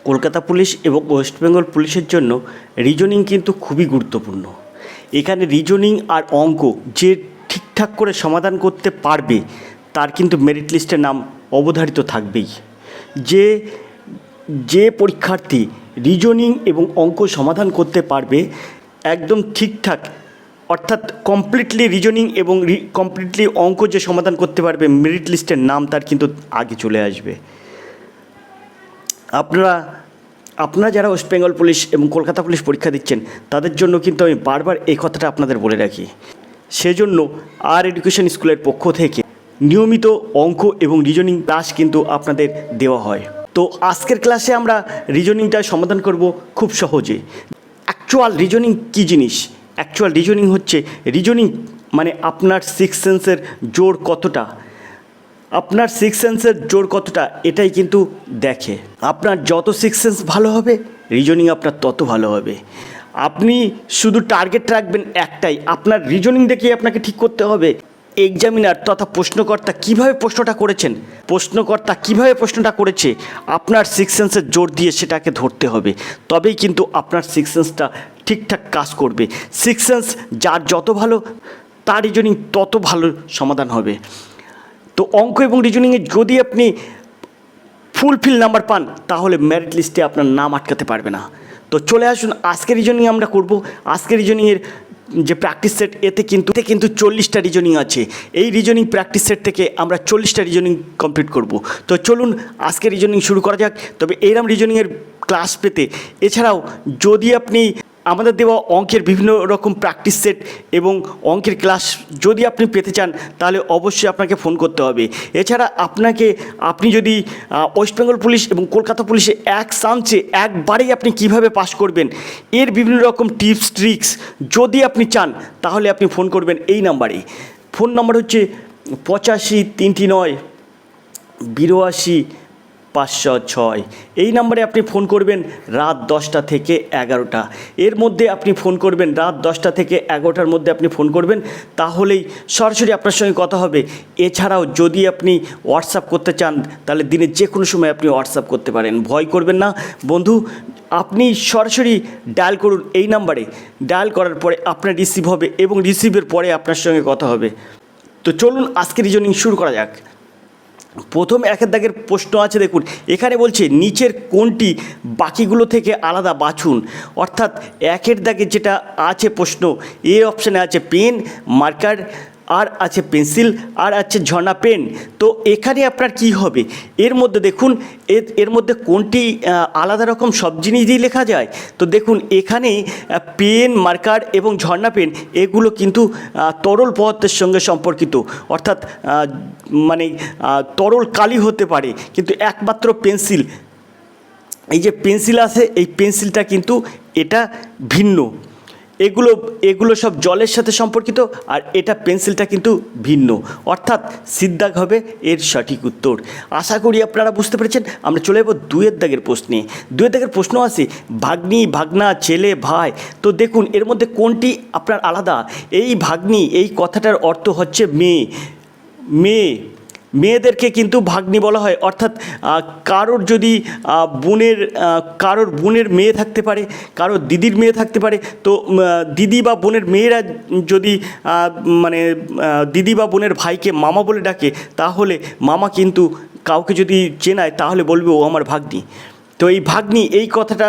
Kolkata police এবং West Bengal পুলিশের জন্য রিজনিং কিন্তু খুবই গুরুত্বপূর্ণ। এখানে রিজনিং আর অঙ্ক যে ঠিকঠাক করে সমাধান করতে পারবে তার কিন্তু মেরিট লিস্টের নাম অবধারিত থাকবেই। যে যে পরীক্ষার্থী রিজনিং এবং অঙ্ক সমাধান করতে পারবে একদম ঠিকঠাক, অর্থাৎ কমপ্লিটলি রিজনিং এবং কমপ্লিটলি অঙ্ক যে সমাধান করতে পারবে, মেরিট লিস্টের নাম তার কিন্তু আগে চলে আসবে। আপনারা যারা ওয়েস্ট বেঙ্গল পুলিশ এবং কলকাতা পুলিশ পরীক্ষা দিচ্ছেন তাদের জন্য কিন্তু আমি বারবার এই কথাটা আপনাদের বলে রাখি। সেজন্য আর এডুকেশন স্কুলের পক্ষ থেকে নিয়মিত অঙ্ক এবং রিজনিং ক্লাস কিন্তু আপনাদের দেওয়া হয়। তো আজকের ক্লাসে আমরা রিজনিংটা সমাধান করব খুব সহজে। অ্যাকচুয়াল রিজনিং কী জিনিস? অ্যাকচুয়াল রিজনিং হচ্ছে, রিজনিং মানে আপনার সিক্স সেন্সের জোর কতটা, আপনার সিক্স সেন্সের জোর কতটা এটাই কিন্তু দেখে। আপনার যত সিক্স সেন্স ভালো হবে রিজনিং আপনার তত ভালো হবে। আপনি শুধু টার্গেট রাখবেন একটাই, আপনার রিজনিং দেখেই আপনাকে ঠিক করতে হবে এক্সামিনার তথা প্রশ্নকর্তা কীভাবে প্রশ্নটা করেছেন, প্রশ্নকর্তা কীভাবে প্রশ্নটা করেছে, আপনার সিক্স সেন্সের জোর দিয়ে সেটাকে ধরতে হবে। তবেই কিন্তু আপনার সিক্স সেন্সটা ঠিকঠাক কাজ করবে। সিক্স সেন্স যার যত ভালো তার রিজনিং তত ভালো সমাধান হবে। তো অঙ্ক এবং রিজনিংয়ে যদি আপনি ফুলফিল নাম্বার পান তাহলে মেরিট লিস্টে আপনার নাম আটকাতে পারবে না। তো চলে আসুন, আজকে রিজনিং আমরা করব। আজকে রিজনিংয়ের যে প্র্যাকটিস সেট এতে কিন্তু 40টা রিজনিং আছে। এই রিজনিং প্র্যাকটিস সেট থেকে আমরা 40টা রিজনিং কমপ্লিট করব। তো চলুন আজকে রিজনিং শুরু করা যাক। তবে এইরকম রিজনিংয়ের ক্লাস পেতে, এছাড়াও যদি আপনি আমাদের দেওয়া অঙ্কের বিভিন্ন রকম প্র্যাকটিস সেট এবং অঙ্কের ক্লাস যদি আপনি পেতে চান তাহলে অবশ্যই আপনাকে ফোন করতে হবে। এছাড়া আপনি যদি ওয়েস্ট বেঙ্গল পুলিশ এবং কলকাতা পুলিশে এক চান্সে একবারেই আপনি কিভাবে পাস করবেন এর বিভিন্ন রকম টিপস ট্রিক্স যদি আপনি চান তাহলে আপনি ফোন করবেন এই নাম্বারে। ফোন নাম্বার হচ্ছে 8539 82 506। এই নাম্বারে আপনি ফোন করবেন রাত 10টা থেকে 11টা এর মধ্যে আপনি ফোন করবেন, রাত 10টা থেকে 11টার মধ্যে আপনি ফোন করবেন, তাহলেই সরাসরি আপনার সঙ্গে কথা হবে। এছাড়াও যদি আপনি হোয়াটসঅ্যাপ করতে চান তাহলে দিনের যে কোনো সময় আপনি হোয়াটসঅ্যাপ করতে পারেন, ভয় করবেন না বন্ধু। আপনি সরাসরি ডায়াল করুন এই নাম্বারে, ডায়াল করার পরে আপনার রিসিভ হবে এবং রিসিভের পরে আপনার সঙ্গে কথা হবে। তো চলুন আজকে রিজনিং শুরু করা যাক। প্রথম একের দাগের প্রশ্ন আছে, দেখুন এখানে বলছে নিচের কোনটি বাকিগুলো থেকে আলাদা বাছুন। অর্থাৎ একের দাগে যেটা আছে প্রশ্ন, এ অপশানে আছে পেন, মার্কার, আর আছে পেন্সিল, আর আছে ঝর্ণা পেন। তো এখানে আপনার কি হবে, এর মধ্যে দেখুন এর মধ্যে কোনটি আলাদা রকম সব জিনিস দিয়ে লেখা যায়। তো দেখুন এখানে পেন, মার্কার এবং ঝর্ণা পেন এগুলো কিন্তু তরল পদার্থের সঙ্গে সম্পর্কিত, অর্থাৎ মানে তরল কালি হতে পারে, কিন্তু একমাত্র পেন্সিল, এই যে পেন্সিল আছে এই পেন্সিলটা কিন্তু এটা ভিন্ন। এগুলো সব জলের সাথে সম্পর্কিত, আর এটা পেন্সিলটা কিন্তু ভিন্ন, অর্থাৎ সিদ্ধাগ হবে এর সঠিক উত্তর। আশা করি আপনারা বুঝতে পেরেছেন। আমরা চলে যাব দুয়ের দাগের প্রশ্নে। দুয়ের দাগের প্রশ্ন আছে ভাগ্নি, ভাগনা, ছেলে, ভাই। তো দেখুন এর মধ্যে কোনটি আপনার আলাদা। এই ভাগ্নি এই কথাটার অর্থ হচ্ছে মেয়েদেরকে কিন্তু ভাগ্নি বলা হয়। অর্থাৎ কারোর যদি কারোর বোনের মেয়ে থাকতে পারে, কারোর দিদির মেয়ে থাকতে পারে। তো দিদি বা বোনের মেয়েরা যদি দিদি বা বোনের ভাইকে মামা বলে ডাকে, তাহলে মামা কিন্তু কাউকে যদি চেনায় তাহলে বলবে ও আমার ভাগ্নি। তো এই ভাগ্নি এই কথাটা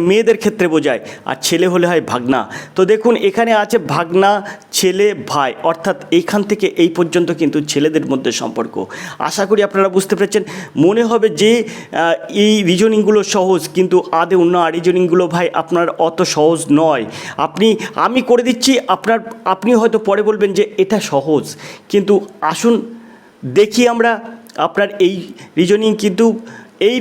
মেয়েদের ক্ষেত্রে বোঝায়, আর ছেলে হলে হয় ভাগনা। তো দেখুন এখানে আছে ভাগনা, ছেলে, ভাই, অর্থাৎ এইখান থেকে এই পর্যন্ত কিন্তু ছেলেদের মধ্যে সম্পর্ক। আশা করি আপনারা বুঝতে পেরেছেন। মনে হবে যে এই রিজনিংগুলো সহজ, কিন্তু আদৌ না, রিজনিংগুলো ভাই আপনার অত সহজ নয়। আমি করে দিচ্ছি, আপনি হয়তো পরে বলবেন যে এটা সহজ, কিন্তু আসুন দেখি আমরা আপনার এই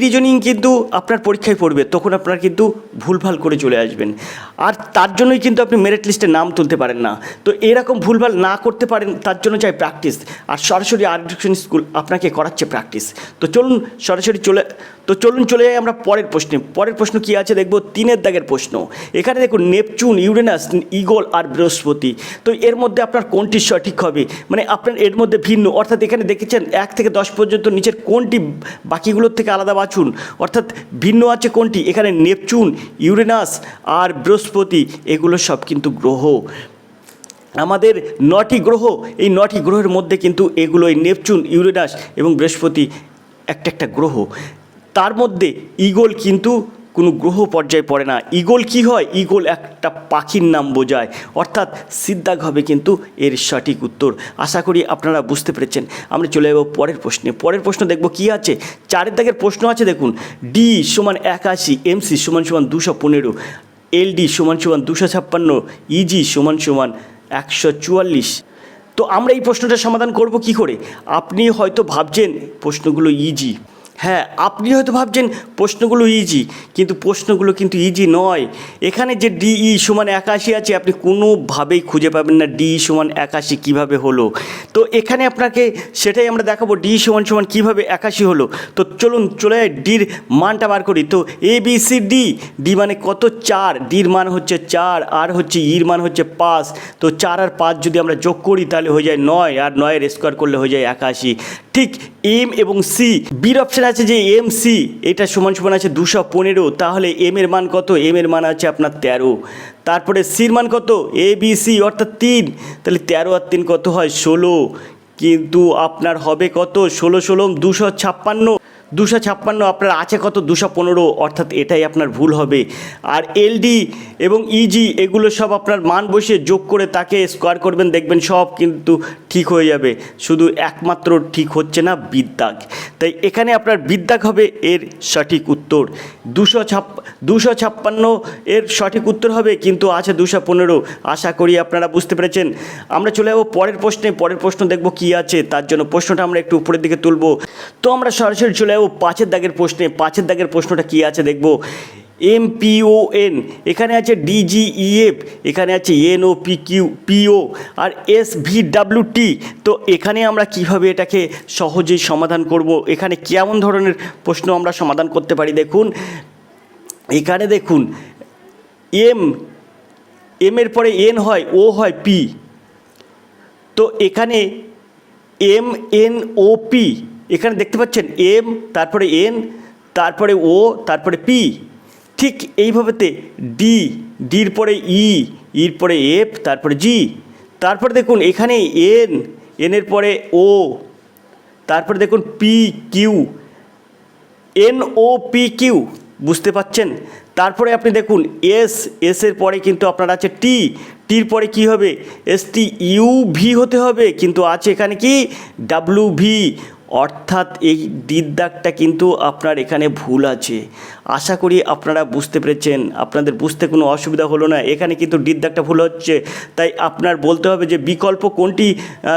রিজনিং কিন্তু আপনার পরীক্ষায় পড়বে, তখন আপনারা কিন্তু ভুলভাল করে চলে আসবেন, আর তার জন্যই কিন্তু আপনি মেরিট লিস্টে নাম তুলতে পারেন না। তো এরকম ভুলভাল না করতে পারেন তার জন্য চাই প্র্যাকটিস, আর সরাসরি আর এডুকেশন স্কুল আপনাকে করাচ্ছে প্র্যাকটিস। তো চলুন সরাসরি তো চলুন চলে যাই আমরা পরের প্রশ্নে। পরের প্রশ্ন কি আছে দেখব, 3 দাগের প্রশ্ন। এখানে দেখুন নেপচুন, ইউরেনাস, ঈগল আর বৃহস্পতি। তো এর মধ্যে আপনার কোনটি সঠিক হবে, মানে আপনার এর মধ্যে ভিন্ন, অর্থাৎ এখানে দেখেছেন 1 থেকে 10 পর্যন্ত নিচের কোনটি বাকিগুলোর থেকে আলাদা বাছুন, অর্থাৎ ভিন্ন আছে কোনটি। এখানে নেপচুন, ইউরেনাস আর বৃহস্পতি এগুলো সব কিন্তু গ্রহ। আমাদের 9টি গ্রহ, এই 9টি গ্রহের মধ্যে কিন্তু এগুলো এই নেপচুন, ইউরেনাস এবং বৃহস্পতি একটা গ্রহ। তার মধ্যে ঈগল কিন্তু কোনো গ্রহ পর্যায়ে পড়ে না। ঈগল কি হয়, ঈগল একটা পাখির নাম বোঝায়, অর্থাৎ সিদ্ধাগ হবে কিন্তু এর সঠিক উত্তর। আশা করি আপনারা বুঝতে পেরেছেন। আমরা চলে যাব পরের প্রশ্নে। পরের প্রশ্ন দেখব কি আছে, 4 দাগের প্রশ্ন আছে দেখুন, ডি সমান 81, এমসি সমান 215, এলডি সমান 256, ইজি সমান 144। তো আমরা এই প্রশ্নটা সমাধান করব কি করে। আপনি হয়তো ভাবছেন প্রশ্নগুলো ইজি, হ্যাঁ আপনি হয়তো ভাবছেন প্রশ্নগুলো ইজি, কিন্তু প্রশ্নগুলো কিন্তু ইজি নয়। এখানে যে ডিই সমান 81 আছে, আপনি কোনোভাবেই খুঁজে পাবেন না ডি সমান 81 কীভাবে হলো। তো এখানে আপনাকে সেটাই আমরা দেখাবো, ডি সমান কীভাবে 81 হলো। তো চলুন চলে যাই ডির মানটা বার করি। তো A B C D, D মানে কত 4, ডির মান হচ্ছে 4, আর হচ্ছে ইর মান হচ্ছে 5। তো 4 আর 5 যদি আমরা যোগ করি তাহলে হয়ে যায় 9, আর 9-এর স্কোয়ার করলে হয়ে যায় 81। ঠিক এম এবং সি, বির অপশান আছে যে এম সি, এটা সমান আছে 215। তাহলে এম এর মান কত, এম এর মান আছে আপনার 13। তারপরে সির মান কত, এ বি সি অর্থাৎ 3, তাহলে 13 আর 3 কত হয় 16, কিন্তু আপনার হবে কত 16 16 256, 256 আপনার আছে কত 215, অর্থাৎ এটাই আপনার ভুল হবে। আর এলডি এবং ইজি এগুলো সব আপনার মান বসিয়ে যোগ করে তাকে স্কোয়ার করবেন, দেখবেন সব কিন্তু ঠিক হয়ে যাবে। শুধু একমাত্র ঠিক হচ্ছে না বিদ্যাগ, তাই এখানে আপনার বিদ্যাগ হবে এর সঠিক উত্তর। 256 এর সঠিক উত্তর হবে, কিন্তু আছে 215। আশা করি আপনারা বুঝতে পেরেছেন। আমরা চলে যাবো পরের প্রশ্নে। পরের প্রশ্ন দেখব কি আছে, তার জন্য প্রশ্নটা আমরা একটু উপরের দিকে তুলব। তো আমরা সরাসরি চলে যাবো 5 দাগের প্রশ্নে। 5 দাগের প্রশ্নটা কি আছে দেখব, এমপিওএন, এখানে আছে ডিজিইএফ, এখানে আছে এনওপিকিউ আর এসভিডাব্লিউটি। তো এখানে আমরা কিভাবে এটাকে সহজেই সমাধান করব, এখানে কেমন ধরনের প্রশ্ন আমরা সমাধান করতে পারি দেখুন। এখানে দেখুন এম এর পরে এন হয়, ও হয় পি। তো এখানে এম এন ও পি, এখানে দেখতে পাচ্ছেন এম, তারপরে এন, তারপরে ও, তারপরে পি। ঠিক এইভাবেতে ডির পরে ইর পরে এফ, তারপরে জি। তারপরে দেখুন এখানে এনের পরে ও, তারপরে দেখুন পি কিউ, এনওপিকিউ, বুঝতে পাচ্ছেন। তারপরে আপনি দেখুন এসের পরে কিন্তু আপনার আছে টির পরে কি হবে, STUV হতে হবে, কিন্তু আছে এখানে কি WV, অর্থাৎ এই দিদাগটা কিন্তু আপনার এখানে ভুল আছে। আশা করি আপনারা বুঝতে পেরেছেন, আপনাদের বুঝতে কোনো অসুবিধা হলো না। এখানে কিন্তু দিদাগটা ভুল হচ্ছে, তাই আপনার বলতে হবে যে বিকল্প কোনটি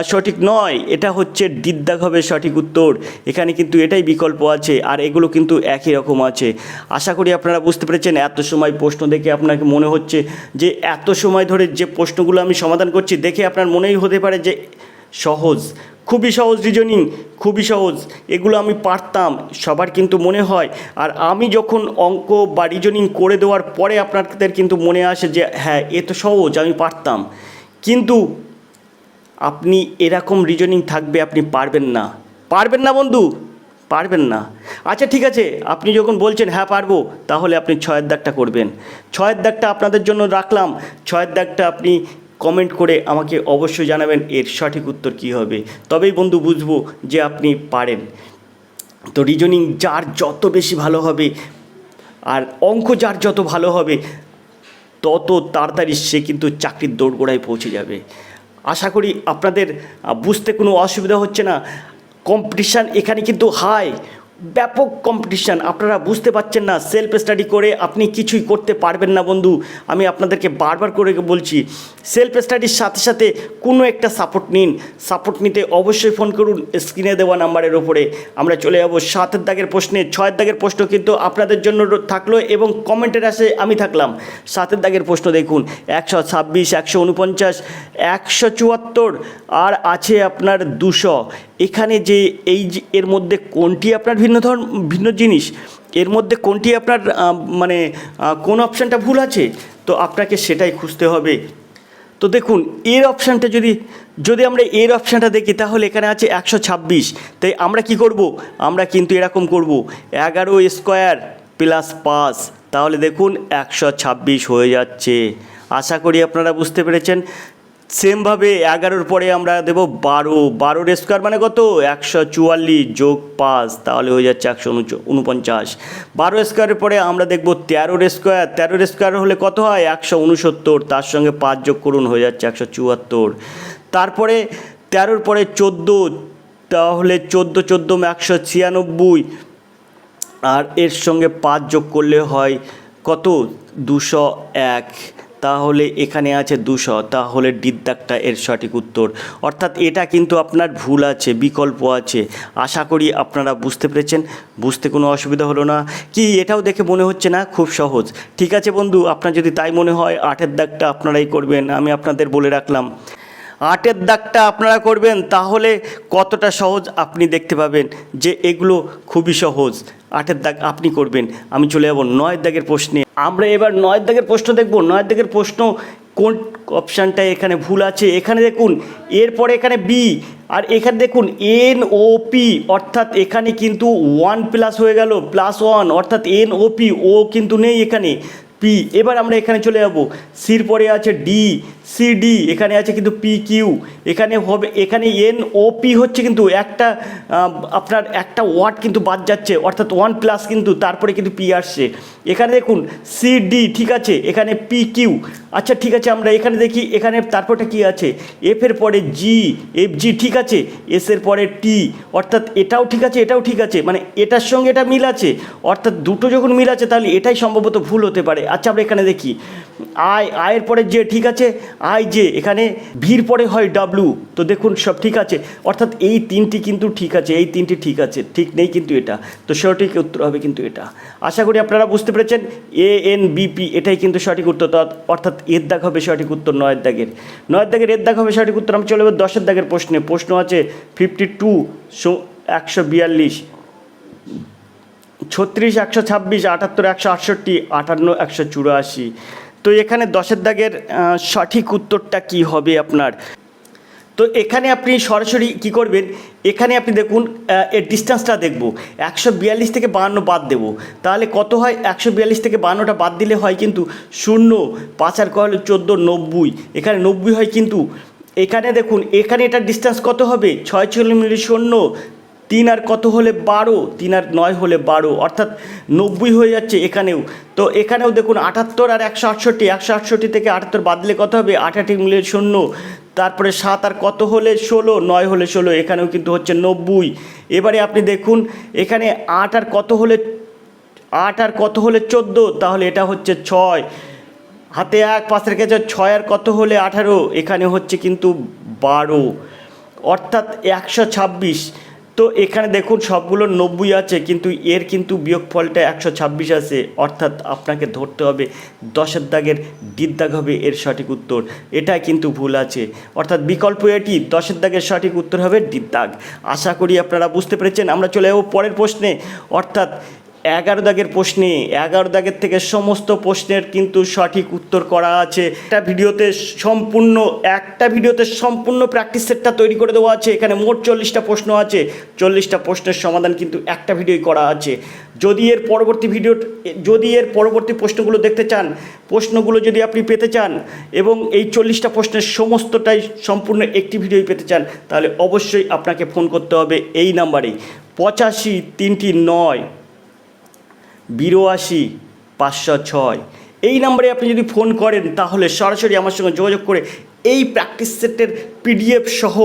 সঠিক নয়, এটা হচ্ছে দিদাগ হবে সঠিক উত্তর। এখানে কিন্তু এটাই বিকল্প আছে, আর এগুলো কিন্তু একই রকম আছে। আশা করি আপনারা বুঝতে পেরেছেন। এত সময় প্রশ্ন দেখে আপনাকে মনে হচ্ছে যে এত সময় ধরে যে প্রশ্নগুলো আমি সমাধান করছি দেখে আপনার মনেই হতে পারে যে সহজ, খুবই সহজ রিজনিং, খুবই সহজ, এগুলো আমি পারতাম, সবার কিন্তু মনে হয়। আর আমি যখন অঙ্ক বা রিজনিং করে দেওয়ার পরে আপনাদের কিন্তু মনে আসে যে হ্যাঁ এ তো সহজ, আমি পারতাম। কিন্তু আপনি এরকম রিজনিং থাকবে আপনি পারবেন না বন্ধু, পারবেন না। আচ্ছা ঠিক আছে, আপনি যখন বলছেন হ্যাঁ পারবো, তাহলে আপনি 6 দাগটা করবেন। 6 দাগটা আপনাদের জন্য রাখলাম। 6 দাগটা আপনি কমেন্ট করে আমাকে অবশ্যই জানাবেন এর সঠিক উত্তর কী হবে, তবেই বন্ধু বুঝবো যে আপনি পারেন। তো রিজনিং যার যত বেশি ভালো হবে আর অঙ্ক যার যত ভালো হবে তত তাড়াতাড়ি সে কিন্তু চাকরির দোরগোড়ায় পৌঁছে যাবে। আশা করি আপনাদের বুঝতে কোনো অসুবিধা হচ্ছে না। কম্পিটিশান এখানে কিন্তু হাই, ব্যাপক কম্পিটিশান, আপনারা বুঝতে পারছেন না। সেলফ স্টাডি করে আপনি কিছুই করতে পারবেন না বন্ধু, আমি আপনাদেরকে বারবার করে বলছি। সেলফ স্টাডির সাথে সাথে কোনো একটা সাপোর্ট নিন। সাপোর্ট নিতে অবশ্যই ফোন করুন স্ক্রিনে দেওয়া নাম্বারের ওপরে। আমরা চলে যাবো 7 দাগের প্রশ্নে। 6 দাগের প্রশ্ন কিন্তু আপনাদের জন্য থাকলো এবং কমেন্টের আসে আমি থাকলাম। 7 দাগের প্রশ্ন দেখুন, 126, 149, 174 আর আছে আপনার 200। এখানে যে এর মধ্যে কোনটি আপনার ভিন্ন জিনিস, এর মধ্যে কোনটি আপনার মানে কোন অপশানটা ভুল আছে, তো আপনাকে সেটাই খুঁজতে হবে। তো দেখুন এর অপশানটা যদি আমরা এর অপশানটা দেখি তাহলে এখানে আছে 126। তাই আমরা কি করব, আমরা কিন্তু এরকম করব 11² প্লাস 5, তাহলে দেখুন 126 হয়ে যাচ্ছে। আশা করি আপনারা বুঝতে পেরেছেন। সেমভাবে 11-র পরে আমরা দেব 12, 12² মানে কত 144 যোগ 5, তাহলে হয়ে যাচ্ছে 149। 12² পরে আমরা দেখব 13² 13² হলে কত হয় 169, তার সঙ্গে 5 যোগ করুন হয়ে যাচ্ছে 174। তারপরে 13-র পরে 14, তাহলে 14 196, আর এর সঙ্গে 5 যোগ করলে হয় কত 201, তাহলে এখানে আছে 200, তাহলে ডির দাগটা এর সঠিক উত্তর। অর্থাৎ এটা কিন্তু আপনার ভুল আছে, বিকল্প আছে। আশা করি আপনারা বুঝতে পেরেছেন, বুঝতে কোনো অসুবিধা হলো না কি? এটাও দেখে মনে হচ্ছে না খুব সহজ? ঠিক আছে বন্ধু, আপনার যদি তাই মনে হয় 8-এর দাগটা আপনারাই করবেন, আমি আপনাদের বলে রাখলাম 8-এর দাগটা আপনারা করবেন, তাহলে কতটা সহজ আপনি দেখতে পাবেন যে এগুলো খুবই সহজ। 8-এর দাগ আপনি করবেন। আমি চলে যাব 9-এর দাগের প্রশ্নে। আমরা এবার 9-এর দাগের প্রশ্ন দেখব। 9-এর দাগের প্রশ্ন কোন অপশানটা এখানে ভুল আছে। এখানে দেখুন এরপরে এখানে বি, আর এখানে দেখুন NOP, অর্থাৎ এখানে কিন্তু 1+ হয়ে গেল +1, অর্থাৎ NOP, ও কিন্তু নেই এখানে, পি। এবার আমরা এখানে চলে যাব, সির পরে আছে ডি, CD, এখানে আছে কিন্তু PQ, এখানে হবে, এখানে NOP হচ্ছে কিন্তু একটা আপনার একটা ওয়ার্ড কিন্তু বাদ যাচ্ছে, অর্থাৎ 1+ কিন্তু তারপরে কিন্তু পি আসছে। এখানে দেখুন CD, ঠিক আছে, এখানে PQ। আচ্ছা ঠিক আছে, আমরা এখানে দেখি এখানে তারপরটা কি আছে, এফের পরে জি, FG, ঠিক আছে, এসের পরে টি, অর্থাৎ এটাও ঠিক আছে, এটাও ঠিক আছে, মানে এটার সঙ্গে এটা মিল আছে, অর্থাৎ দুটো যখন মিল আছে তাহলে এটাই সম্ভবত ভুল হতে পারে। আচ্ছা আমরা এখানে দেখি আয়ের পরে জে, ঠিক আছে, IJ, এখানে ভির পরে হয় ডাব্লু, তো দেখুন সব ঠিক আছে, অর্থাৎ এই তিনটি কিন্তু ঠিক আছে, এই তিনটি ঠিক আছে, ঠিক নেই কিন্তু এটা, তো সঠিক উত্তর হবে কিন্তু এটা। আশা করি আপনারা বুঝতে পেরেছেন। ANBP এটাই কিন্তু সঠিক উত্তর, অর্থাৎ এর দাগ হবে সঠিক উত্তর। 9-এর দাগের এর দাগ হবে সঠিক উত্তর। আমি চলে যাবো 10-এর দাগের প্রশ্নে। প্রশ্ন আছে 52 142, 36 126, 78 168, 58 184। তো এখানে 10-এর দাগের সঠিক উত্তরটা কি হবে আপনার? তো এখানে আপনি সরাসরি কি করবেন, এখানে আপনি দেখুন এর ডিস্টেন্সটা দেখব, 142 থেকে 52 বাদ দেবো, তাহলে কত হয় 142 থেকে 52টা বাদ দিলে হয় কিন্তু 0, 5 আর হলো 14, 90, এখানে 90 হয় কিন্তু। এখানে দেখুন এখানে এটার ডিস্টেন্স কত হবে 6 কিলোমিটার, 0, 3 আর কত হলে 12, 3 আর 9 হলে 12, অর্থাৎ 90 হয়ে যাচ্ছে এখানেও। তো এখানেও দেখুন 78 আর 168, 168 থেকে 78 বাদ দিলে কত হবে 88 মিলে 0, তারপরে 7 আর কত হলে 16, 9 হলে 16, এখানেও কিন্তু হচ্ছে 90। এবারে আপনি দেখুন এখানে 8 আর কত হলে 14, তাহলে এটা হচ্ছে 6, হাতে 1 5 রেখেছে, 6 আর কত হলে 18, এখানে হচ্ছে কিন্তু 12, অর্থাৎ 126। তো এখানে দেখুন সবগুলো 90 আছে, কিন্তু এর কিন্তু বিয়োগফলটা 126 আছে, অর্থাৎ আপনাকে ধরতে হবে 10-এর দাগের ডির দাগ হবে এর সঠিক উত্তর। এটা কিন্তু ভুল আছে, অর্থাৎ বিকল্প এটি, 10-এর দাগের সঠিক উত্তর হবে ডির দাগ। আশা করি আপনারা বুঝতে পেরেছেন। আমরা চলে যাবো পরের প্রশ্নে, অর্থাৎ 11 দাগের প্রশ্নে। 11 দাগের থেকে সমস্ত প্রশ্নের কিন্তু সঠিক উত্তর করা আছে একটা ভিডিওতে, সম্পূর্ণ প্র্যাকটিস সেটটা তৈরি করে দেওয়া আছে। এখানে মোট 40টা প্রশ্ন আছে, 40টা প্রশ্নের সমাধান কিন্তু একটা ভিডিওই করা আছে। যদি এর পরবর্তী প্রশ্নগুলো দেখতে চান, প্রশ্নগুলো যদি আপনি পেতে চান এবং এই 40টা প্রশ্নের সমস্তটাই সম্পূর্ণ একটি ভিডিওই পেতে চান, তাহলে অবশ্যই আপনাকে ফোন করতে হবে এই নাম্বারেই 85 309 82 506। এই নাম্বারে আপনি যদি ফোন করেন তাহলে সরাসরি আমার সঙ্গে যোগাযোগ করে এই প্র্যাকটিস সেটের PDF সহ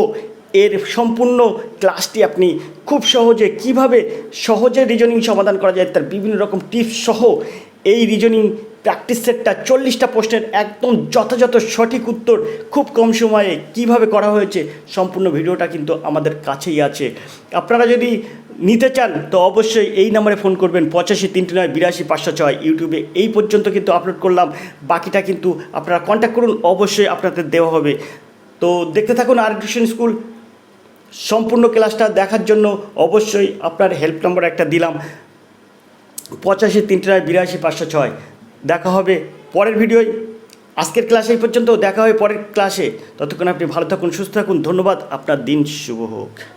এর সম্পূর্ণ ক্লাসটি আপনি খুব সহজে কীভাবে সহজে রিজনিং সমাধান করা যায় তার বিভিন্ন রকম টিপস সহ এই রিজনিং প্র্যাকটিস সেটটা 40টা প্রশ্নের একদম যথাযথ সঠিক উত্তর খুব কম সময়ে কিভাবে করা হয়েছে সম্পূর্ণ ভিডিওটা কিন্তু আমাদের কাছেই আছে। আপনারা যদি নিতে চান তো অবশ্যই এই নাম্বারে ফোন করবেন 85 309 82 506। ইউটিউবে এই পর্যন্ত কিন্তু আপলোড করলাম, বাকিটা কিন্তু আপনারা কন্ট্যাক্ট করুন, অবশ্যই আপনাদের দেওয়া হবে। তো দেখতে থাকুন আর এডুকেশন স্কুল। সম্পূর্ণ ক্লাসটা দেখার জন্য অবশ্যই আপনার হেল্প নাম্বার একটা দিলাম, 85 3 9 82 506। দেখা হবে পরের ভিডিওয়। আজকের ক্লাসে এই পর্যন্ত, দেখা হবে পরের ক্লাসে। ততক্ষণ আপনি ভালো থাকুন, সুস্থ থাকুন। ধন্যবাদ, আপনার দিন শুভ হোক।